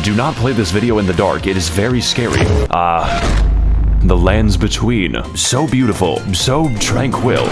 do not play this video in the dark, it is very scary. The lands between. So beautiful, so tranquil.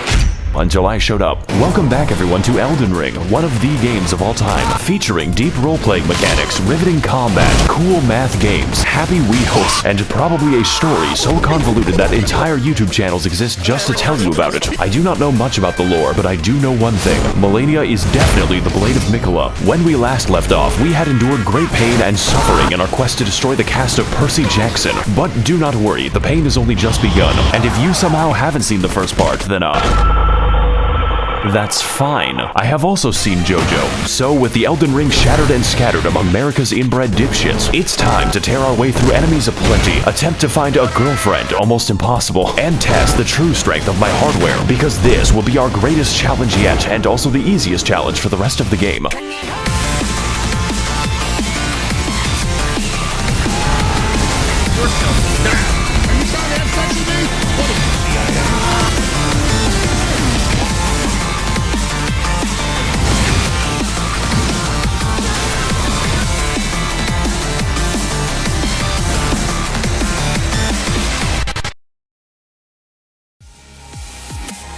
Until I showed up. Welcome back everyone to Elden Ring, one of the games of all time, featuring deep role-playing mechanics, riveting combat, cool math games, happy wheels, and probably a story so convoluted that entire YouTube channels exist just to tell you about it. I do not know much about the lore, but I do know one thing. Melania is definitely the Blade of Mikola. When we last left off, we had endured great pain and suffering in our quest to destroy the cast of Percy Jackson. But do not worry, the pain has only just begun, and if you somehow haven't seen the first part, then that's fine. I have also seen JoJo. So with the Elden Ring shattered and scattered among America's inbred dipshits, it's time to tear our way through enemies aplenty, attempt to find a girlfriend, almost impossible, and test the true strength of my hardware, because this will be our greatest challenge yet, and also the easiest challenge for the rest of the game.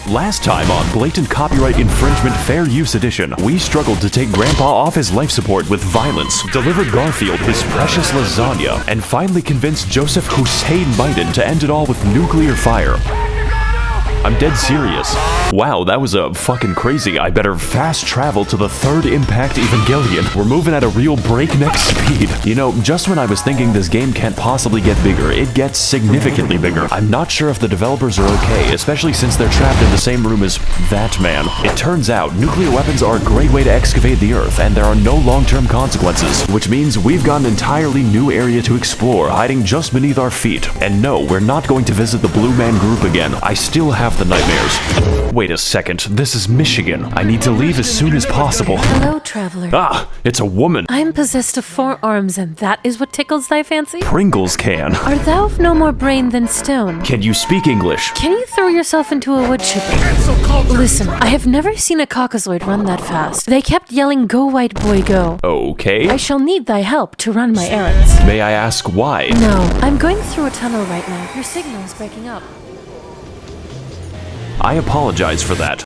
Last time on Blatant Copyright Infringement Fair Use Edition, we struggled to take Grandpa off his life support with violence, delivered Garfield his precious lasagna, and finally convinced Joseph Hussein Biden to end it all with nuclear fire. I'm dead serious. Wow, that was fucking crazy. I better fast travel to the third Impact Evangelion. We're moving at a real breakneck speed. You know, just when I was thinking this game can't possibly get bigger, it gets significantly bigger. I'm not sure if the developers are okay, especially since they're trapped in the same room as that man. It turns out, nuclear weapons are a great way to excavate the Earth, and there are no long-term consequences, which means we've got an entirely new area to explore, hiding just beneath our feet. And no, we're not going to visit the Blue Man Group again. I still have the nightmares. Wait a second, this is Michigan. I need to leave as soon as possible. Hello, traveler. Ah, it's a woman. I am possessed of 4 arms, and that is what tickles thy fancy? Pringles can. Art thou of no more brain than stone? Can you speak English? Can you throw yourself into a wood chipper? Listen, I have never seen a caucasoid run that fast. They kept yelling, "Go, white boy, go." Okay. I shall need thy help to run my errands. May I ask why? No, I'm going through a tunnel right now. Your signal is breaking up. I apologize for that.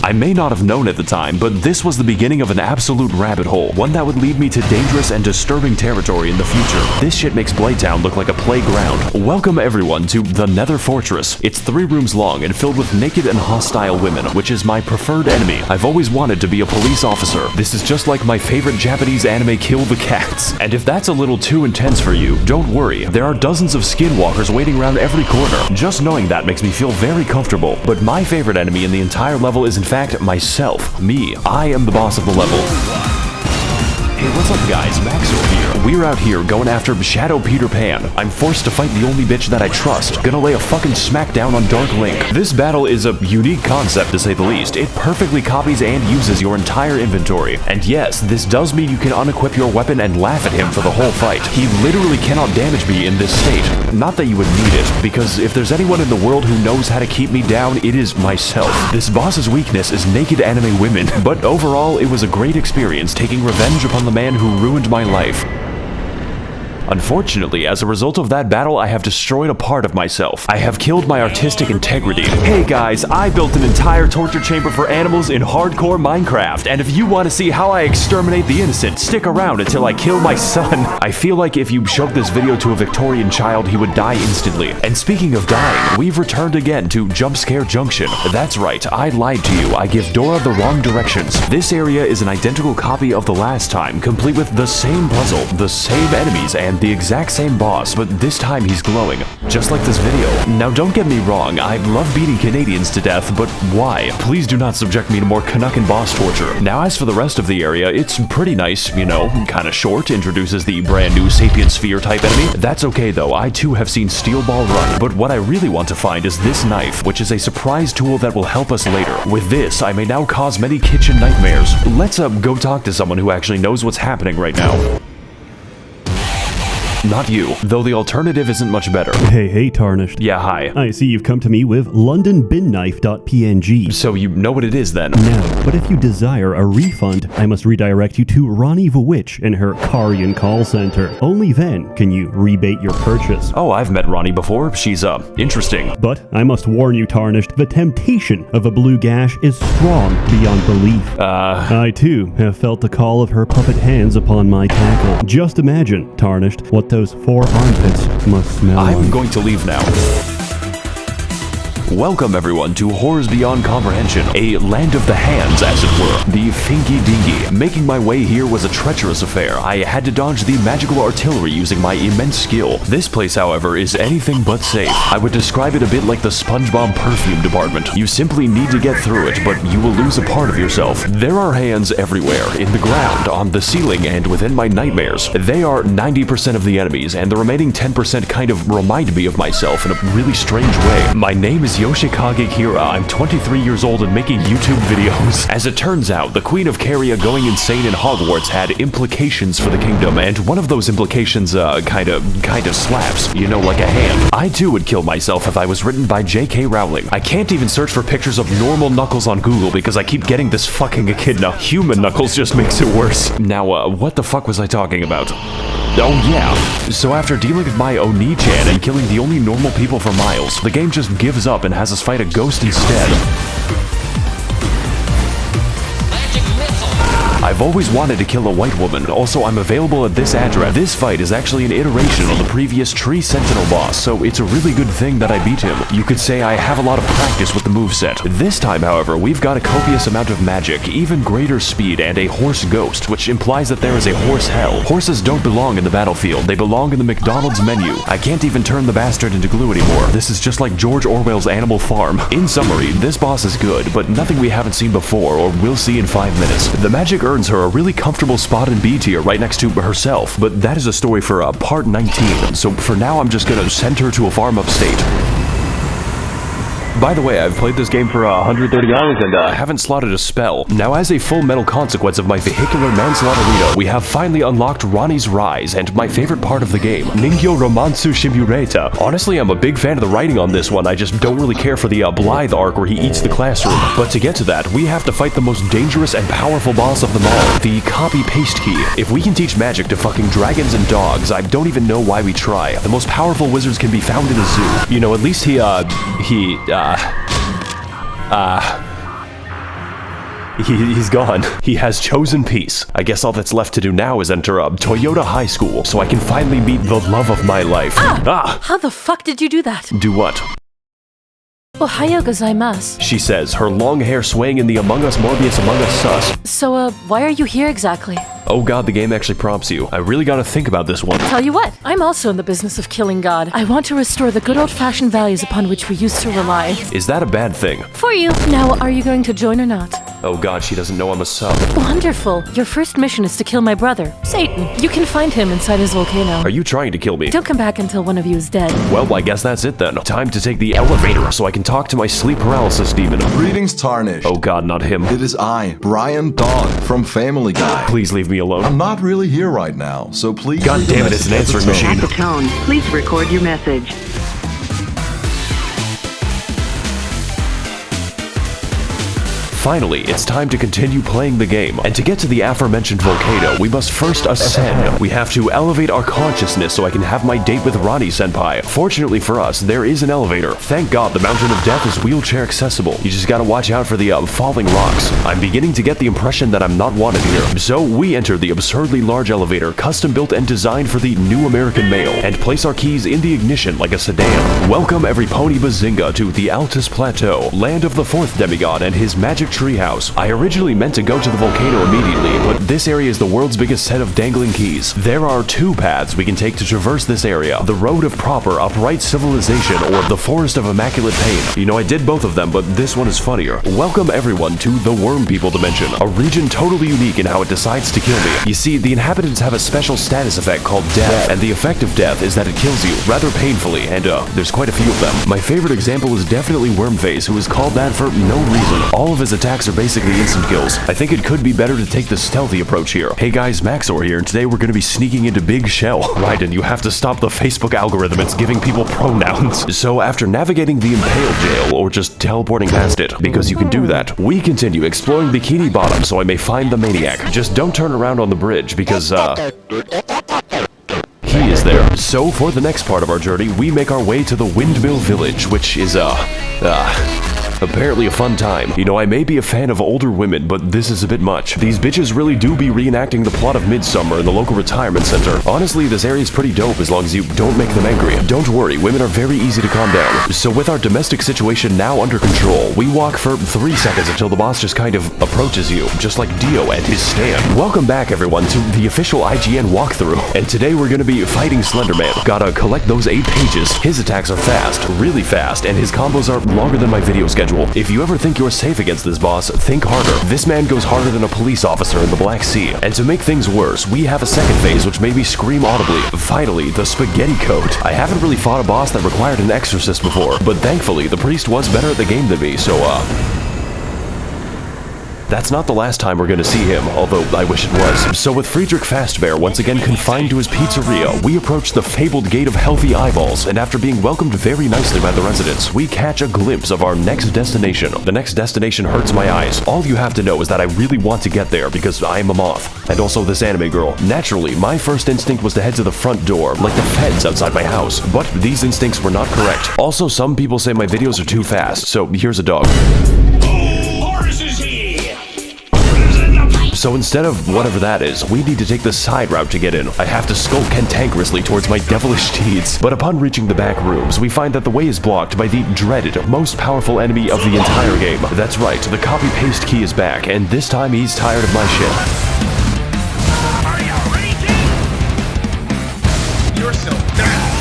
I may not have known at the time, but this was the beginning of an absolute rabbit hole, one that would lead me to dangerous and disturbing territory in the future. This shit makes Blaytown look like a playground. Welcome everyone to the Nether Fortress. It's 3 rooms long and filled with naked and hostile women, which is my preferred enemy. I've always wanted to be a police officer. This is just like my favorite Japanese anime, Kill the Cats. And if that's a little too intense for you, don't worry. There are dozens of skinwalkers waiting around every corner. Just knowing that makes me feel very comfortable. But my favorite enemy in the entire level is in fact myself. Me. I am the boss of the level. Hey, what's up guys? Max over here. We're out here going after Shadow Peter Pan. I'm forced to fight the only bitch that I trust. Gonna lay a fucking smackdown on Dark Link. This battle is a unique concept to say the least. It perfectly copies and uses your entire inventory. And yes, this does mean you can unequip your weapon and laugh at him for the whole fight. He literally cannot damage me in this state. Not that you would need it, because if there's anyone in the world who knows how to keep me down, it is myself. This boss's weakness is naked anime women. But overall, it was a great experience taking revenge upon the man who ruined my life. Unfortunately, as a result of that battle, I have destroyed a part of myself. I have killed my artistic integrity. Hey guys, I built an entire torture chamber for animals in hardcore Minecraft, and if you want to see how I exterminate the innocent, stick around until I kill my son. I feel like if you showed this video to a Victorian child, he would die instantly. And speaking of dying, we've returned again to Jump Scare Junction. That's right, I lied to you. I give Dora the wrong directions. This area is an identical copy of the last time, complete with the same puzzle, the same enemies, and the exact same boss, but this time he's glowing, just like this video. Now don't get me wrong, I love beating Canadians to death, but why? Please do not subject me to more Canuckan boss torture. Now as for the rest of the area, it's pretty nice, you know, kinda short, introduces the brand new Sapient Sphere type enemy. That's okay though, I too have seen Steel Ball run, but what I really want to find is this knife, which is a surprise tool that will help us later. With this, I may now cause many kitchen nightmares. Let's go talk to someone who actually knows what's happening right now. Not you, though the alternative isn't much better. Hey, Tarnished. Yeah, hi. I see you've come to me with LondonBinKnife.png. So you know what it is then? No, but if you desire a refund, I must redirect you to Ronnie the Witch in her Carian call center. Only then can you rebate your purchase. Oh, I've met Ronnie before. She's, interesting. But I must warn you, Tarnished, the temptation of a blue gash is strong beyond belief. I too have felt the call of her puppet hands upon my tackle. Just imagine, Tarnished, what those 4 armpits must smell I'm like. going to leave now. Welcome everyone to Horrors Beyond Comprehension, a land of the hands, as it were. The Finky Dinky. Making my way here was a treacherous affair. I had to dodge the magical artillery using my immense skill. This place, however, is anything but safe. I would describe it a bit like the SpongeBob perfume department. You simply need to get through it, but you will lose a part of yourself. There are hands everywhere, in the ground, on the ceiling, and within my nightmares. They are 90% of the enemies, and the remaining 10% kind of remind me of myself in a really strange way. My name is Yoshikage Kira. I'm 23 years old and making YouTube videos. As it turns out, the Queen of Caria going insane in Hogwarts had implications for the kingdom, and one of those implications, kind of slaps. You know, like a hand. I too would kill myself if I was written by J.K. Rowling. I can't even search for pictures of normal Knuckles on Google because I keep getting this fucking echidna. Human Knuckles just makes it worse. Now, what the fuck was I talking about? Oh yeah, so after dealing with my Oni-chan and killing the only normal people for miles, the game just gives up and has us fight a ghost instead. I've always wanted to kill a white woman. Also, I'm available at this address. This fight is actually an iteration on the previous Tree Sentinel boss, so it's a really good thing that I beat him. You could say I have a lot of practice with the moveset. This time, however, we've got a copious amount of magic, even greater speed, and a horse ghost, which implies that there is a horse hell. Horses don't belong in the battlefield. They belong in the McDonald's menu. I can't even turn the bastard into glue anymore. This is just like George Orwell's Animal Farm. In summary, this boss is good, but nothing we haven't seen before or will see in 5 minutes. The magic earns her a really comfortable spot in B tier right next to herself, but that is a story for part 19, so for now I'm just gonna send her to a farm upstate. By the way, I've played this game for 130 hours and haven't slotted a spell. Now, as a full metal consequence of my vehicular manslaughterino, we have finally unlocked Ronnie's Rise, and my favorite part of the game, Ningyo Romansu Shimureta. Honestly, I'm a big fan of the writing on this one. I just don't really care for the Blythe arc where he eats the classroom. But to get to that, we have to fight the most dangerous and powerful boss of them all, the copy-paste key. If we can teach magic to fucking dragons and dogs, I don't even know why we try. The most powerful wizards can be found in a zoo. You know, at least he's gone. He has chosen peace. I guess all that's left to do now is enter Toyota High School, so I can finally meet the love of my life. How the fuck did you do that? Do what? Ohayo gozaimasu. She says, her long hair swaying in the Among Us Morbius Among Us sus. So, why are you here exactly? Oh god, the game actually prompts you. I really gotta think about this one. Tell you what, I'm also in the business of killing God. I want to restore the good old-fashioned values upon which we used to rely. Is that a bad thing? For you. Now, are you going to join or not? Oh god, she doesn't know I'm a sub. Wonderful. Your first mission is to kill my brother, Satan. You can find him inside his volcano. Are you trying to kill me? Don't come back until one of you is dead. Well, I guess that's it then. Time to take the elevator so I can talk to my sleep paralysis demon. Greetings, Tarnished. Oh god, not him. It is I, Brian Dog, from Family Guy. Please leave me alone. I'm not really here right now, so please... God damn it, it's an answering machine. At the tone, please record your message. Finally, it's time to continue playing the game, and to get to the aforementioned volcano, we must first ascend. We have to elevate our consciousness so I can have my date with Ronnie-senpai. Fortunately for us, there is an elevator. Thank God the Mountain of Death is wheelchair accessible. You just gotta watch out for the falling rocks. I'm beginning to get the impression that I'm not wanted here. So we enter the absurdly large elevator, custom built and designed for the new American male, and place our keys in the ignition like a sedan. Welcome every pony bazinga to the Altus Plateau, land of the fourth demigod and his magic treehouse. I originally meant to go to the volcano immediately, but this area is the world's biggest set of dangling keys. There are two paths we can take to traverse this area, the road of proper upright civilization or the forest of immaculate pain. You know, I did both of them, but this one is funnier. Welcome everyone to the Worm People Dimension, a region totally unique in how it decides to kill me. You see, the inhabitants have a special status effect called death, and the effect of death is that it kills you rather painfully, and there's quite a few of them. My favorite example is definitely Wormface, who is called that for no reason. All of his attacks are basically instant kills. I think it could be better to take the stealthy approach here. Hey guys, Maxor here, and today we're gonna be sneaking into Big Shell. Right, and you have to stop the Facebook algorithm, it's giving people pronouns. So after navigating the Impale Jail, or just teleporting past it, because you can do that, we continue exploring Bikini Bottom so I may find the maniac. Just don't turn around on the bridge, because, he is there. So for the next part of our journey, we make our way to the Windmill Village, which is, apparently a fun time. You know, I may be a fan of older women, but this is a bit much. These bitches really do be reenacting the plot of Midsummer in the local retirement center. Honestly, this area is pretty dope as long as you don't make them angry. Don't worry, women are very easy to calm down. So with our domestic situation now under control, we walk for 3 seconds until the boss just kind of approaches you, just like Dio and his stand. Welcome back, everyone, to the official IGN walkthrough. And today we're gonna be fighting Slenderman. Gotta collect those 8 pages. His attacks are fast, really fast, and his combos are longer than my video schedule. If you ever think you're safe against this boss, think harder. This man goes harder than a police officer in the Black Sea. And to make things worse, we have a second phase which made me scream audibly. Finally, the spaghetti coat. I haven't really fought a boss that required an exorcist before, but thankfully the priest was better at the game than me, so that's not the last time we're gonna see him, although I wish it was. So with Friedrich Fastbear once again confined to his pizzeria, we approach the fabled Gate of Healthy Eyeballs, and after being welcomed very nicely by the residents, we catch a glimpse of our next destination. The next destination hurts my eyes. All you have to know is that I really want to get there because I am a moth. And also this anime girl. Naturally, my first instinct was to head to the front door, like the feds outside my house. But these instincts were not correct. Also, some people say my videos are too fast, so here's a dog. So instead of whatever that is, we need to take the side route to get in. I have to skulk cantankerously towards my devilish deeds. But upon reaching the back rooms, we find that the way is blocked by the dreaded, most powerful enemy of the entire game. That's right, the copy-paste key is back, and this time he's tired of my shit.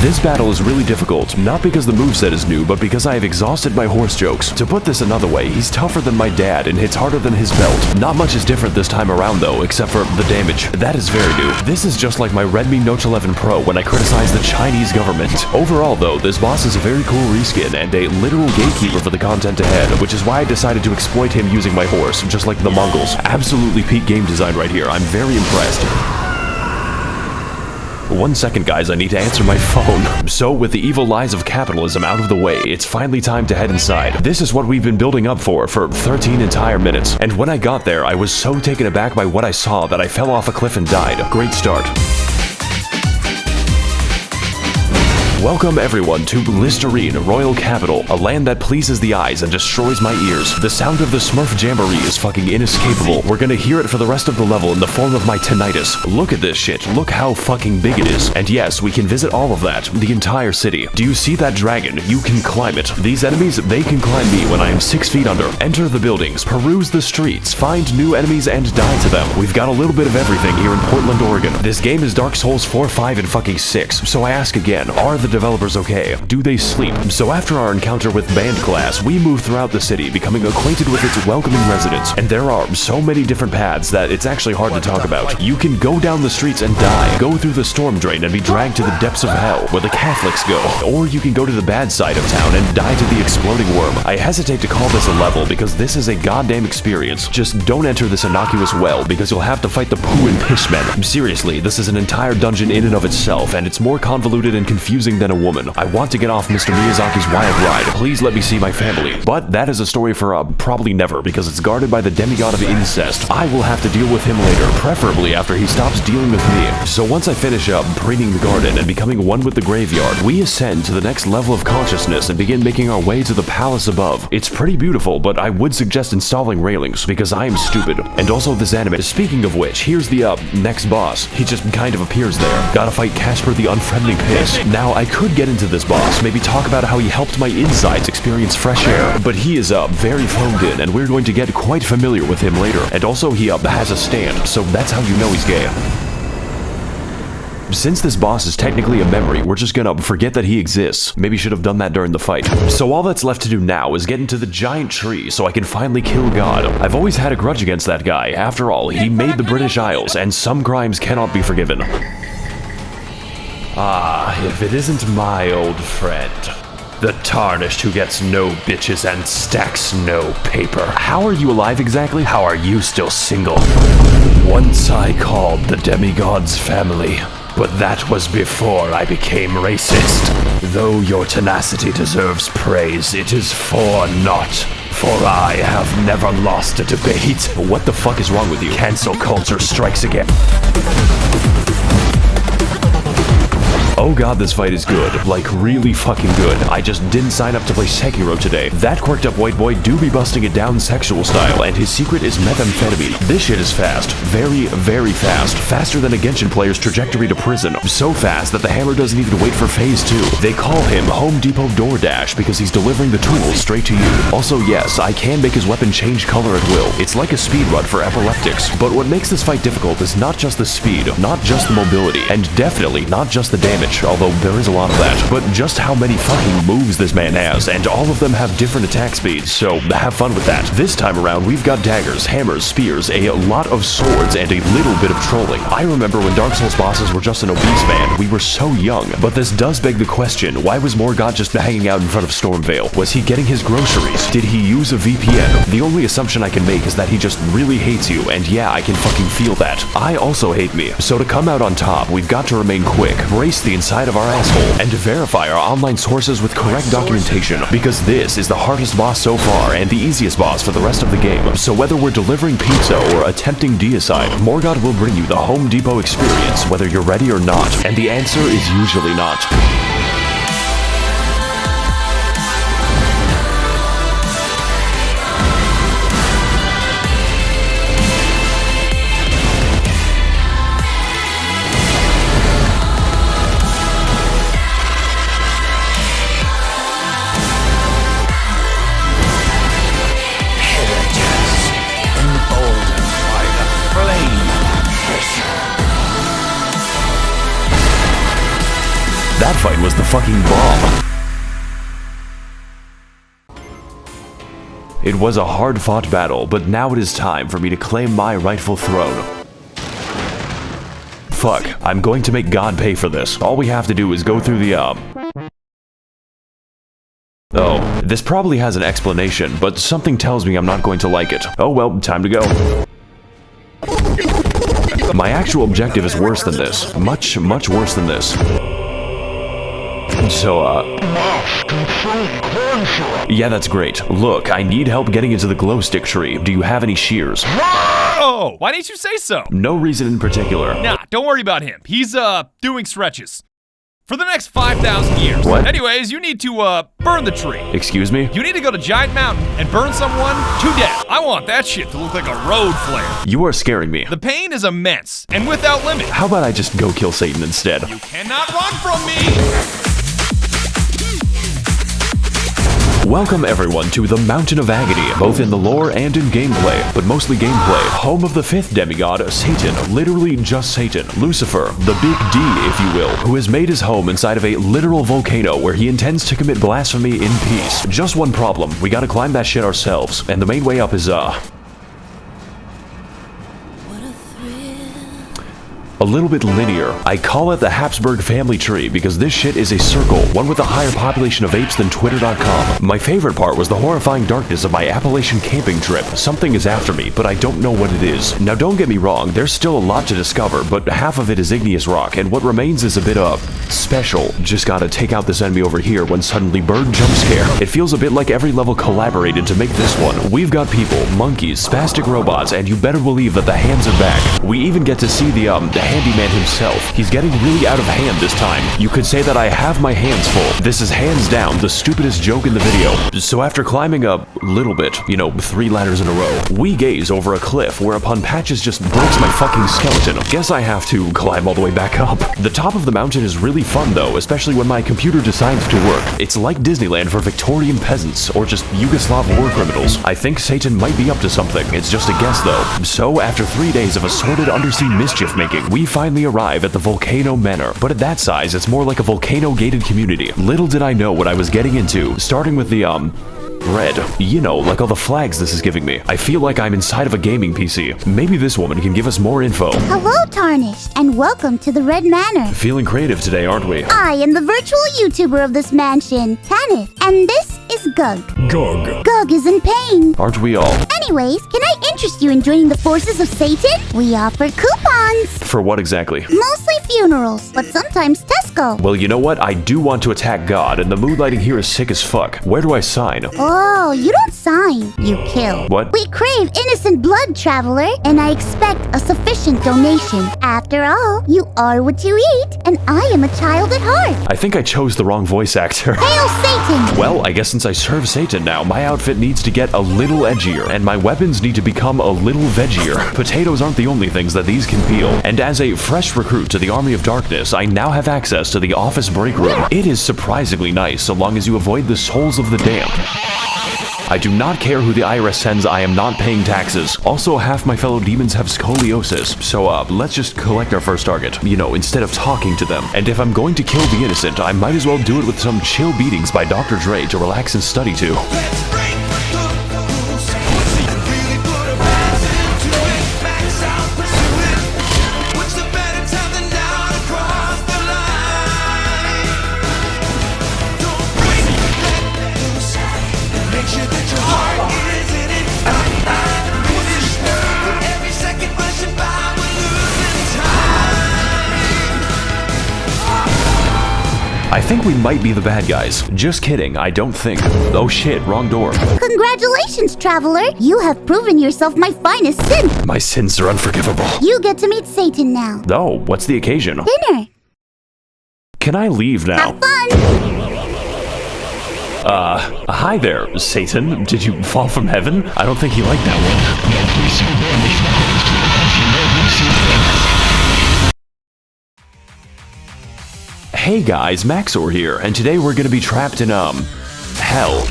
This battle is really difficult, not because the moveset is new, but because I have exhausted my horse jokes. To put this another way, he's tougher than my dad and hits harder than his belt. Not much is different this time around though, except for the damage. That is very new. This is just like my Redmi Note 11 Pro when I criticized the Chinese government. Overall though, this boss is a very cool reskin and a literal gatekeeper for the content ahead, which is why I decided to exploit him using my horse, just like the Mongols. Absolutely peak game design right here. I'm very impressed. 1 second, guys, I need to answer my phone. So, with the evil lies of capitalism out of the way, it's finally time to head inside. This is what we've been building up for 13 entire minutes. And when I got there, I was so taken aback by what I saw that I fell off a cliff and died. Great start. Welcome everyone to Listerine, Royal Capital, a land that pleases the eyes and destroys my ears. The sound of the Smurf Jamboree is fucking inescapable. We're gonna hear it for the rest of the level in the form of my tinnitus. Look at this shit, look how fucking big it is. And yes, we can visit all of that, the entire city. Do you see that dragon? You can climb it. These enemies, they can climb me when I am 6 feet under. Enter the buildings, peruse the streets, find new enemies and die to them. We've got a little bit of everything here in Portland, Oregon. This game is Dark Souls 4, 5, and fucking 6. So I ask again, are the developers okay? Do they sleep? So after our encounter with Band Class, we move throughout the city, becoming acquainted with its welcoming residents. And there are so many different paths that it's actually hard to talk about. You can go down the streets and die, go through the storm drain and be dragged to the depths of hell, where the Catholics go. Or you can go to the bad side of town and die to the exploding worm. I hesitate to call this a level because this is a goddamn experience. Just don't enter this innocuous well because you'll have to fight the poo and piss men. Seriously, this is an entire dungeon in and of itself, and it's more convoluted and confusing than a woman. I want to get off Mr. Miyazaki's wild ride. Please let me see my family. But that is a story for probably never, because it's guarded by the demigod of incest. I will have to deal with him later, preferably after he stops dealing with me. So once I finish up preening the garden and becoming one with the graveyard, we ascend to the next level of consciousness and begin making our way to the palace above. It's pretty beautiful, but I would suggest installing railings, because I am stupid. And also this anime. Speaking of which, here's the next boss. He just kind of appears there. Gotta fight Casper the Unfriendly Piss. Now, I could get into this boss, maybe talk about how he helped my insides experience fresh air, but he is very phoned in, and we're going to get quite familiar with him later. And also he has a stand, so that's how you know he's gay. Since this boss is technically a memory, we're just gonna forget that he exists. Maybe should have done that during the fight. So all that's left to do now is get into the giant tree so I can finally kill God. I've always had a grudge against that guy. After all, he made the British Isles, and some crimes cannot be forgiven. Ah, if it isn't my old friend. The tarnished who gets no bitches and stacks no paper. How are you alive exactly? How are you still single? Once I called the demigods family, but that was before I became racist. Though your tenacity deserves praise, it is for naught. For I have never lost a debate. What the fuck is wrong with you? Cancel culture strikes again. Oh god, this fight is good. Like, really fucking good. I just didn't sign up to play Sekiro today. That quirked up white boy do be busting it down sexual style, and his secret is methamphetamine. This shit is fast. Very, very fast. Faster than a Genshin player's trajectory to prison. So fast that the hammer doesn't even wait for phase 2. They call him Home Depot DoorDash because he's delivering the tools straight to you. Also, yes, I can make his weapon change color at will. It's like a speed run for epileptics. But what makes this fight difficult is not just the speed, not just the mobility, and definitely not just the damage. Although there is a lot of that, but just how many fucking moves this man has, and all of them have different attack speeds, so have fun with that. This time around, we've got daggers, hammers, spears, a lot of swords, and a little bit of trolling. I remember when Dark Souls bosses were just an obese man, we were so young, but this does beg the question, why was Morgott just hanging out in front of Stormvale? Was he getting his groceries? Did he use a VPN? The only assumption I can make is that he just really hates you, and yeah, I can fucking feel that. I also hate me, so to come out on top, we've got to remain quick, brace the inside of our asshole, and to verify our online sources with correct documentation, because this is the hardest boss so far and the easiest boss for the rest of the game. So whether we're delivering pizza or attempting deicide, Morgott will bring you the Home Depot experience, whether you're ready or not, and the answer is usually not. That fight was the fucking bomb. It was a hard-fought battle, but now it is time for me to claim my rightful throne. Fuck, I'm going to make God pay for this. All we have to do is go through the, Oh, this probably has an explanation, but something tells me I'm not going to like it. Oh well, time to go. My actual objective is worse than this. Much, much worse than this. So, yeah, that's great. Look, I need help getting into the glow stick tree. Do you have any shears? Oh, why didn't you say so? No reason in particular. Nah, don't worry about him. He's, doing stretches. For the next 5,000 years. What? Anyways, you need to, burn the tree. Excuse me? You need to go to Giant Mountain and burn someone to death. I want that shit to look like a road flare. You are scaring me. The pain is immense and without limit. How about I just go kill Satan instead? You cannot run from me! Welcome everyone to the Mountain of Agony, both in the lore and in gameplay, but mostly gameplay. Home of the 5th demigod, Satan, literally just Satan, Lucifer, the big D if you will, who has made his home inside of a literal volcano where he intends to commit blasphemy in peace. Just one problem, we gotta climb that shit ourselves, and the main way up is a little bit linear. I call it the Habsburg family tree because this shit is a circle, one with a higher population of apes than Twitter.com. My favorite part was the horrifying darkness of my Appalachian camping trip. Something is after me, but I don't know what it is. Now don't get me wrong, there's still a lot to discover, but half of it is igneous rock, and what remains is a bit of special. Just gotta take out this enemy over here when suddenly bird jump scare. It feels a bit like every level collaborated to make this one. We've got people, monkeys, spastic robots, and you better believe that the hands are back. We even get to see the handyman himself. He's getting really out of hand this time. You could say that I have my hands full. This is hands down the stupidest joke in the video. So after climbing a little bit, 3 ladders in a row, we gaze over a cliff whereupon Patches just breaks my fucking skeleton. Guess I have to climb all the way back up. The top of the mountain is really fun though, especially when my computer decides to work. It's like Disneyland for Victorian peasants, or just Yugoslav war criminals. I think Satan might be up to something. It's just a guess though. So after 3 days of assorted undersea mischief making, we finally arrive at the Volcano Manor, but at that size, it's more like a volcano-gated community. Little did I know what I was getting into, starting with the, Red. You know, like all the flags this is giving me. I feel like I'm inside of a gaming PC. Maybe this woman can give us more info. Hello, Tarnished, and welcome to the Red Manor. Feeling creative today, aren't we? I am the virtual YouTuber of this mansion, Tanith, and this is Gug. Gug. Gug is in pain. Aren't we all? Anyways, can I interest you in joining the forces of Satan? We offer coupons. For what exactly? Mostly funerals, but sometimes Tesco. Well, you know what? I do want to attack God, and the mood lighting here is sick as fuck. Where do I sign? Oh, you don't sign, you kill. What? We crave innocent blood, traveler, and I expect a sufficient donation. After all, you are what you eat, and I am a child at heart. I think I chose the wrong voice actor. Hail Satan! Well, I guess since I serve Satan now, my outfit needs to get a little edgier, and my weapons need to become a little veggier. Potatoes aren't the only things that these can peel, and as a fresh recruit to the Army of Darkness, I now have access to the office break room. It is surprisingly nice, so long as you avoid the souls of the damned. I do not care who the IRS sends, I am not paying taxes. Also, half my fellow demons have scoliosis, so let's just collect our first target, you know, instead of talking to them. And if I'm going to kill the innocent, I might as well do it with some chill beatings by Dr. Dre to relax and study to. I think we might be the bad guys. Just kidding, I don't think. Oh shit, wrong door. Congratulations, traveler! You have proven yourself my finest sin. My sins are unforgivable. You get to meet Satan now. Oh, what's the occasion? Dinner. Can I leave now? Have fun! Hi there, Satan. Did you fall from heaven? I don't think he liked that one. Hey guys, Maxor here, and today we're gonna be trapped in, hell.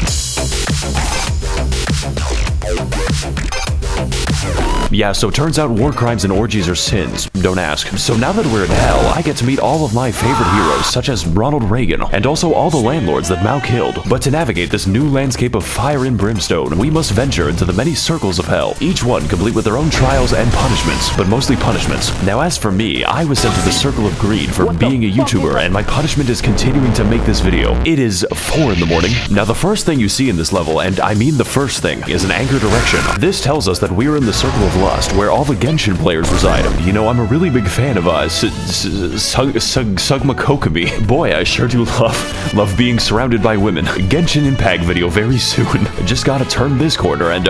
Yeah, so turns out war crimes and orgies are sins. Don't ask. So now that we're in hell, I get to meet all of my favorite heroes, such as Ronald Reagan, and also all the landlords that Mao killed. But to navigate this new landscape of fire and brimstone, we must venture into the many circles of hell, each one complete with their own trials and punishments, but mostly punishments. Now as for me, I was sent to the Circle of Greed for being a YouTuber, and my punishment is continuing to make this video. It is 4 in the morning. Now the first thing you see in this level, and I mean the first thing, is an anchor direction. This tells us that we're in the Circle of Lust, where all the Genshin players reside. You know, I'm a really big fan of Sugma Kokomi. Boy, I sure do love being surrounded by women. Genshin Impact video very soon. Just gotta turn this corner and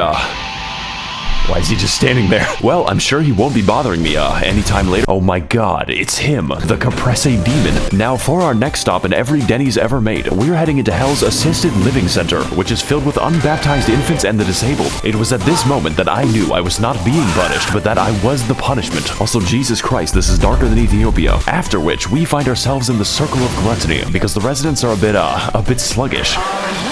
why is he just standing there? Well, I'm sure he won't be bothering me anytime later. Oh my god, it's him, the Caprese Demon. Now for our next stop in every Denny's ever made, we're heading into Hell's Assisted Living Center, which is filled with unbaptized infants and the disabled. It was at this moment that I knew I was not being punished, but that I was the punishment. Also, Jesus Christ, this is darker than Ethiopia. After which, we find ourselves in the Circle of Gluttony, because the residents are a bit sluggish.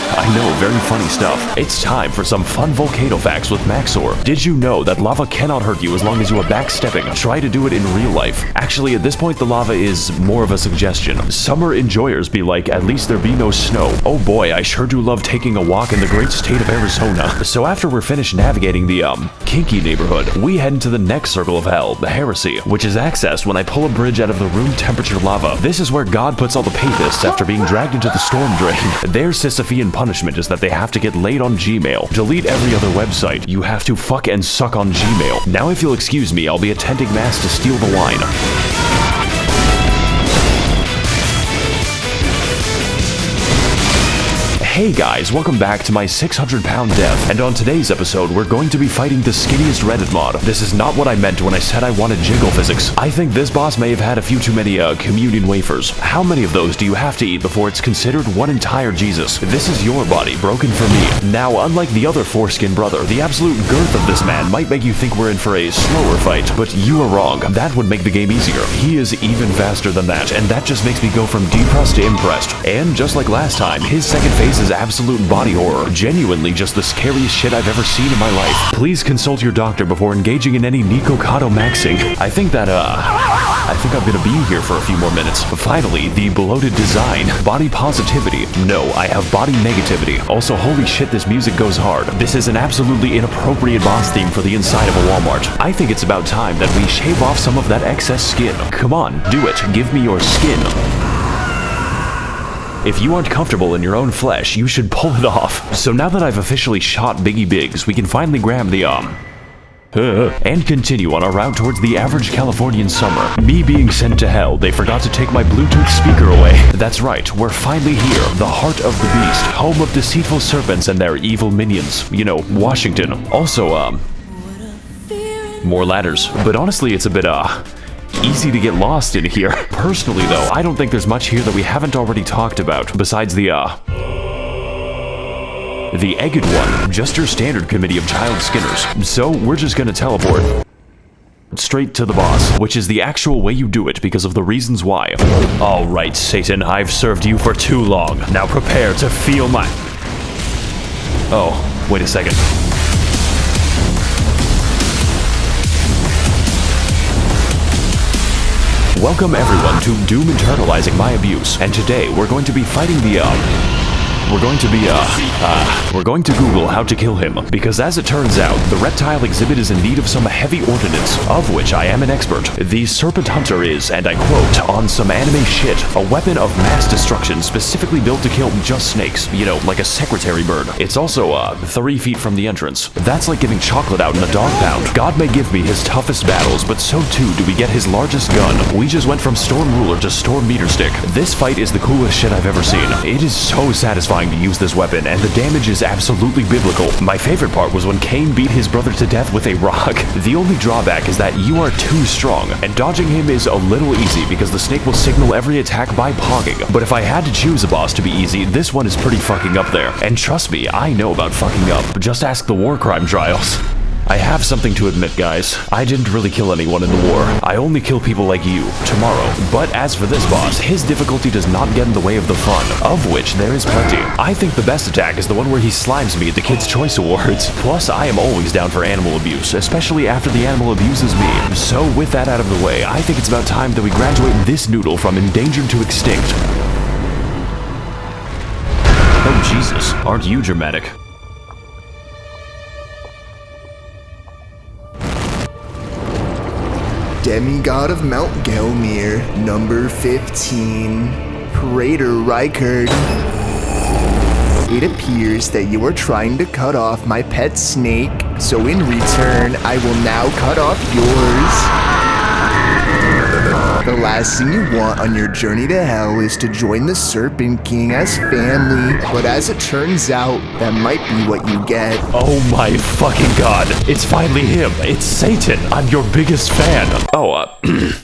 I know, very funny stuff. It's time for some fun volcano facts with Maxor. Did you know that lava cannot hurt you as long as you are backstepping? Try to do it in real life. Actually, at this point, the lava is more of a suggestion. Summer enjoyers be like, at least there be no snow. Oh boy, I sure do love taking a walk in the great state of Arizona. So after we're finished navigating the, kinky neighborhood, we head into the next circle of hell, the Heresy, which is accessed when I pull a bridge out of the room temperature lava. This is where God puts all the papists after being dragged into the storm drain. Their Sisyphean punishment is that they have to get laid on Gmail. Delete every other website. You have to fuck and suck on Gmail. Now if you'll excuse me, I'll be attending mass to steal the wine. Hey guys, welcome back to my 600-pound death, and on today's episode, we're going to be fighting the skinniest Reddit mod. This is not what I meant when I said I wanted jiggle physics. I think this boss may have had a few too many, communion wafers. How many of those do you have to eat before it's considered one entire Jesus? This is your body, broken for me. Now, unlike the other foreskin brother, the absolute girth of this man might make you think we're in for a slower fight, but you are wrong. That would make the game easier. He is even faster than that, and that just makes me go from depressed to impressed. And just like last time, his second phase is absolute body horror. Genuinely just the scariest shit I've ever seen in my life. Please consult your doctor before engaging in any Nikocado maxing. I think that, I think I'm gonna be here for a few more minutes. Finally, the bloated design. Body positivity. No, I have body negativity. Also, holy shit, this music goes hard. This is an absolutely inappropriate boss theme for the inside of a Walmart. I think it's about time that we shave off some of that excess skin. Come on, do it. Give me your skin. If you aren't comfortable in your own flesh, you should pull it off. So now that I've officially shot Biggie Biggs, we can finally grab the, and continue on our route towards the average Californian summer. Me being sent to hell, they forgot to take my Bluetooth speaker away. That's right, we're finally here, the heart of the beast, home of deceitful serpents and their evil minions. You know, Washington. Also, more ladders. But honestly, it's a bit, easy to get lost in here. Personally, though, I don't think there's much here that we haven't already talked about, besides the Egged One, just your standard committee of child skinners. So, we're just gonna teleport straight to the boss, which is the actual way you do it because of the reasons why. Alright, Satan, I've served you for too long. Now prepare to feel my... Oh, wait a second. Welcome everyone to Doom internalizing my abuse, and today we're going to be fighting the, we're going to Google how to kill him, because as it turns out, the reptile exhibit is in need of some heavy ordnance, of which I am an expert. The Serpent Hunter is, and I quote, on some anime shit, a weapon of mass destruction specifically built to kill just snakes, you know, like a secretary bird. It's also, 3 feet from the entrance. That's like giving chocolate out in a dog pound. God may give me his toughest battles, but so too do we get his largest gun. We just went from Storm Ruler to Storm Meter Stick. This fight is the coolest shit I've ever seen. It is so satisfying to use this weapon, and the damage is absolutely biblical. My favorite part was when Cain beat his brother to death with a rock. The only drawback is that you are too strong, and dodging him is a little easy because the snake will signal every attack by pogging. But if I had to choose a boss to be easy, this one is pretty fucking up there. And trust me, I know about fucking up. Just ask the war crime trials. I have something to admit, guys. I didn't really kill anyone in the war. I only kill people like you, tomorrow. But as for this boss, his difficulty does not get in the way of the fun, of which there is plenty. I think the best attack is the one where he slimes me at the Kids' Choice Awards. Plus, I am always down for animal abuse, especially after the animal abuses me. So with that out of the way, I think it's about time that we graduate this noodle from endangered to extinct. Oh Jesus, aren't you dramatic? Demigod of Mount Gelmir, number 15, Praetor Rykard. It appears that you are trying to cut off my pet snake, so in return, I will now cut off yours. The last thing you want on your journey to hell is to join the Serpent King as family, but as it turns out, that might be what you get. Oh my fucking god, it's finally him, it's Satan, I'm your biggest fan.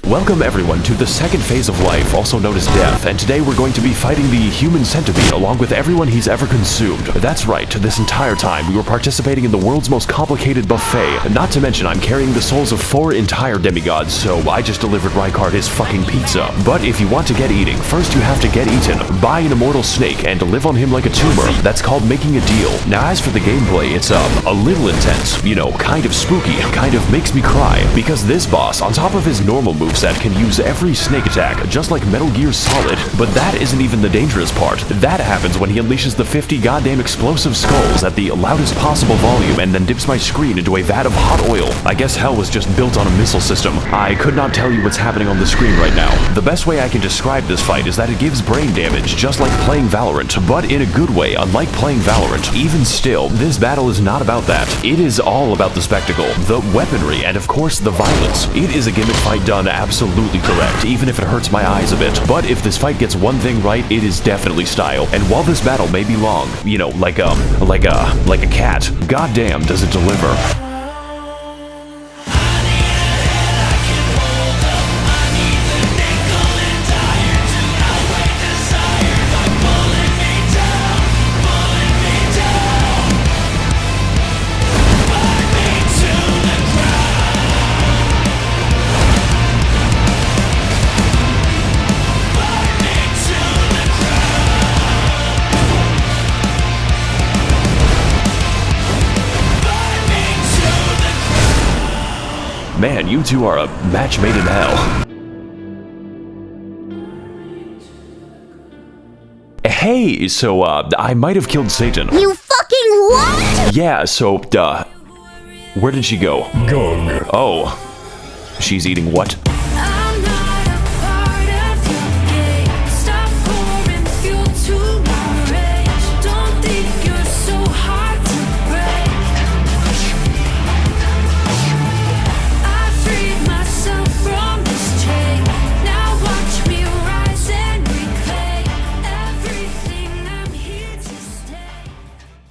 Welcome everyone to the second phase of life, also known as death, and today we're going to be fighting the human centipede along with everyone he's ever consumed. That's right, this entire time we were participating in the world's most complicated buffet, not to mention I'm carrying the souls of 4 entire demigods, so I just delivered Rykard his fucking pizza. But if you want to get eating, first you have to get eaten. Buy an immortal snake and live on him like a tumor. That's called making a deal. Now as for the gameplay, it's a little intense, you know, kind of spooky, kind of makes me cry, because this boss, on top of his normal moveset, can use every snake attack, just like Metal Gear Solid. But that isn't even the dangerous part. That happens when he unleashes the 50 goddamn explosive skulls at the loudest possible volume and then dips my screen into a vat of hot oil. I guess hell was just built on a missile system. I could not tell you what's happening on the screen right now. The best way I can describe this fight is that it gives brain damage, just like playing Valorant, but in a good way, unlike playing Valorant. Even still, this battle is not about that. It is all about the spectacle, the weaponry, and of course the violence. It is a gimmick fight done absolutely correct, even if it hurts my eyes a bit. But if this fight gets one thing right, it is definitely style. And while this battle may be long, you know, like a cat, goddamn does it deliver. Man, you two are a match made in hell. Hey, so, I might have killed Satan. You fucking what? Yeah, so, where did she go? Gone. Oh. She's eating what?